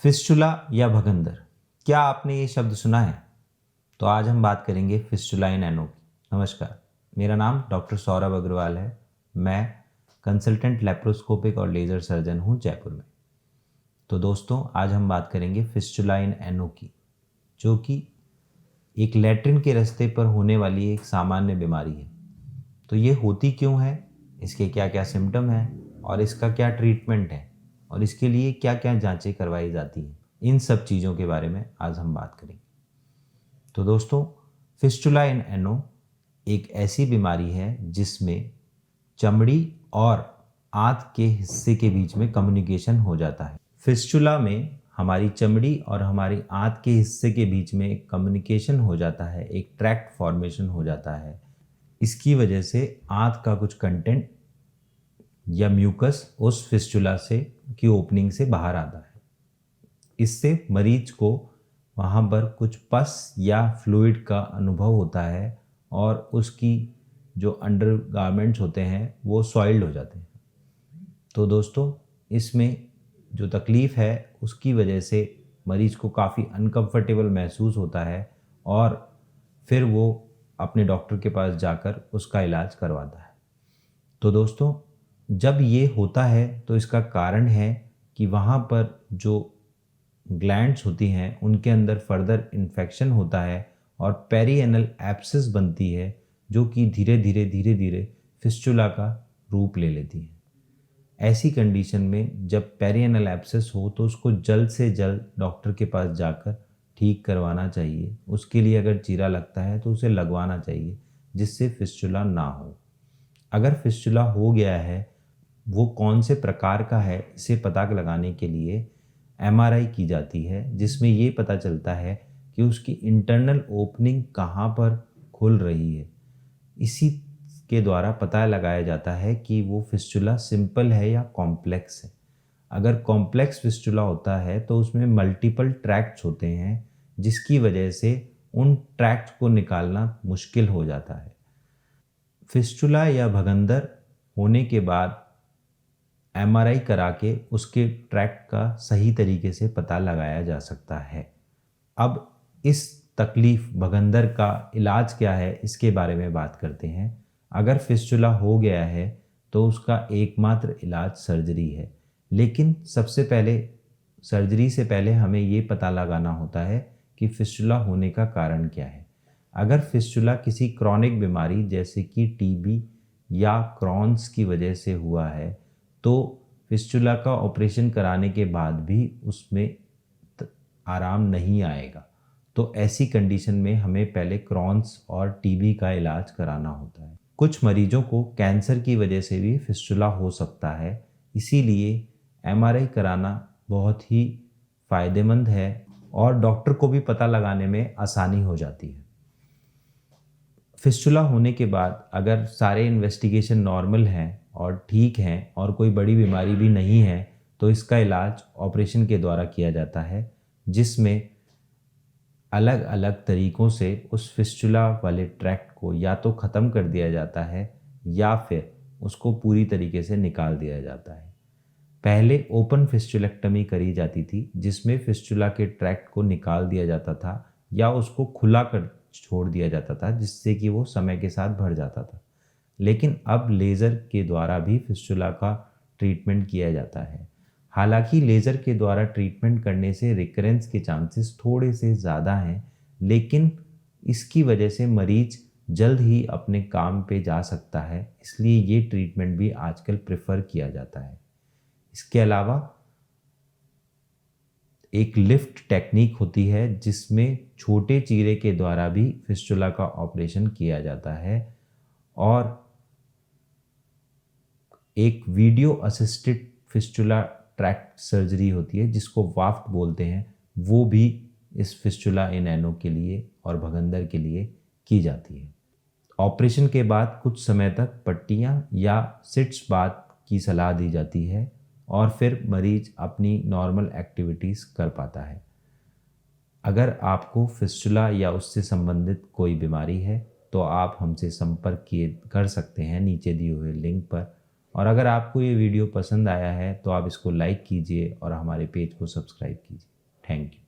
Fistula या भगंदर, क्या आपने ये शब्द सुना है? तो आज हम बात करेंगे फिस्टुला इन एनो की। नमस्कार, मेरा नाम डॉक्टर सौरभ अग्रवाल है। मैं कंसल्टेंट लेप्रोस्कोपिक और लेज़र सर्जन हूँ जयपुर में। तो दोस्तों, आज हम बात करेंगे फिस्टुला इन एनो की, जो कि एक लैट्रिन के रास्ते पर होने वाली एक सामान्य बीमारी है। तो ये होती क्यों है, इसके क्या क्या सिम्टम हैं और इसका क्या ट्रीटमेंट है और इसके लिए क्या क्या जांचें करवाई जाती हैं, इन सब चीज़ों के बारे में आज हम बात करेंगे। तो दोस्तों, फिस्टुला इन एनो एक ऐसी बीमारी है जिसमें चमड़ी और आंत के हिस्से के बीच में कम्युनिकेशन हो जाता है। फिस्टुला में हमारी चमड़ी और हमारी आंत के हिस्से के बीच में एक कम्युनिकेशन हो जाता है, एक ट्रैक्ट फॉर्मेशन हो जाता है। इसकी वजह से आंत का कुछ कंटेंट या म्यूकस उस फिस्टुला से की ओपनिंग से बाहर आता है। इससे मरीज को वहाँ पर कुछ पस या फ्लूइड का अनुभव होता है और उसकी जो अंडर गारमेंट्स होते हैं वो सॉइल्ड हो जाते हैं। तो दोस्तों, इसमें जो तकलीफ़ है उसकी वजह से मरीज को काफ़ी अनकंफर्टेबल महसूस होता है और फिर वो अपने डॉक्टर के पास जाकर उसका इलाज करवाता है। तो दोस्तों, जब ये होता है तो इसका कारण है कि वहाँ पर जो ग्लैंड्स होती हैं उनके अंदर फर्दर इन्फेक्शन होता है और पेरिएनल एब्सेस बनती है, जो कि धीरे धीरे फिस्टुला का रूप ले लेती है। ऐसी कंडीशन में जब पेरिएनल एब्सेस हो तो उसको जल्द से जल्द डॉक्टर के पास जाकर ठीक करवाना चाहिए। उसके लिए अगर चीरा लगता है तो उसे लगवाना चाहिए, जिससे फिस्टुला ना हो। अगर फिस्टुला हो गया है, वो कौन से प्रकार का है, इसे पता लगाने के लिए एमआरआई की जाती है, जिसमें ये पता चलता है कि उसकी इंटरनल ओपनिंग कहाँ पर खुल रही है। इसी के द्वारा पता लगाया जाता है कि वो फिस्टुला सिंपल है या कॉम्प्लेक्स है। अगर कॉम्प्लेक्स फिस्टुला होता है तो उसमें मल्टीपल ट्रैक्ट्स होते हैं, जिसकी वजह से उन ट्रैक्ट्स को निकालना मुश्किल हो जाता है। फिस्टुला या भगंदर होने के बाद एमआरआई करा के उसके ट्रैक्ट का सही तरीके से पता लगाया जा सकता है। अब इस तकलीफ भगंदर का इलाज क्या है, इसके बारे में बात करते हैं। अगर फिस्टुला हो गया है तो उसका एकमात्र इलाज सर्जरी है, लेकिन सबसे पहले सर्जरी से पहले हमें ये पता लगाना होता है कि फिस्टुला होने का कारण क्या है। अगर फिस्टुला किसी क्रॉनिक बीमारी जैसे कि टीबी या क्रॉन्स की वजह से हुआ है तो फिस्टुला का ऑपरेशन कराने के बाद भी उसमें आराम नहीं आएगा। तो ऐसी कंडीशन में हमें पहले क्रॉन्स और टीबी का इलाज कराना होता है। कुछ मरीजों को कैंसर की वजह से भी फिस्टुला हो सकता है, इसीलिए एमआरआई कराना बहुत ही फ़ायदेमंद है और डॉक्टर को भी पता लगाने में आसानी हो जाती है। फिस्टुला होने के बाद अगर सारे इन्वेस्टिगेशन नॉर्मल हैं और ठीक हैं और कोई बड़ी बीमारी भी नहीं है तो इसका इलाज ऑपरेशन के द्वारा किया जाता है, जिसमें अलग अलग तरीक़ों से उस फिस्टुला वाले ट्रैक्ट को या तो ख़त्म कर दिया जाता है या फिर उसको पूरी तरीके से निकाल दिया जाता है। पहले ओपन फिस्टुलेक्टमी करी जाती थी, जिसमें फिस्टुला के ट्रैक्ट को निकाल दिया जाता था या उसको खुला कर छोड़ दिया जाता था, जिससे कि वो समय के साथ बढ़ जाता था। लेकिन अब लेज़र के द्वारा भी फिस्टुला का ट्रीटमेंट किया जाता है। हालांकि लेज़र के द्वारा ट्रीटमेंट करने से रिकरेंस के चांसेस थोड़े से ज़्यादा हैं, लेकिन इसकी वजह से मरीज जल्द ही अपने काम पे जा सकता है, इसलिए ये ट्रीटमेंट भी आजकल प्रेफर किया जाता है। इसके अलावा एक लिफ्ट टेक्निक होती है, जिसमें छोटे चीरे के द्वारा भी फिस्टुला का ऑपरेशन किया जाता है और एक video assisted fistula tract surgery होती है, जिसको वाफ्ट बोलते हैं, वो भी इस फिस्टुला इन एनो के लिए और भगंदर के लिए की जाती है। ऑपरेशन के बाद कुछ समय तक पट्टियाँ या सिट्स बाथ की सलाह दी जाती है और फिर मरीज अपनी नॉर्मल एक्टिविटीज़ कर पाता है। अगर आपको फिस्टुला या उससे संबंधित कोई बीमारी है तो आप हमसे संपर्क किए कर सकते हैं नीचे दिए हुए लिंक पर, और अगर आपको ये वीडियो पसंद आया है तो आप इसको लाइक कीजिए और हमारे पेज को सब्सक्राइब कीजिए। Thank you.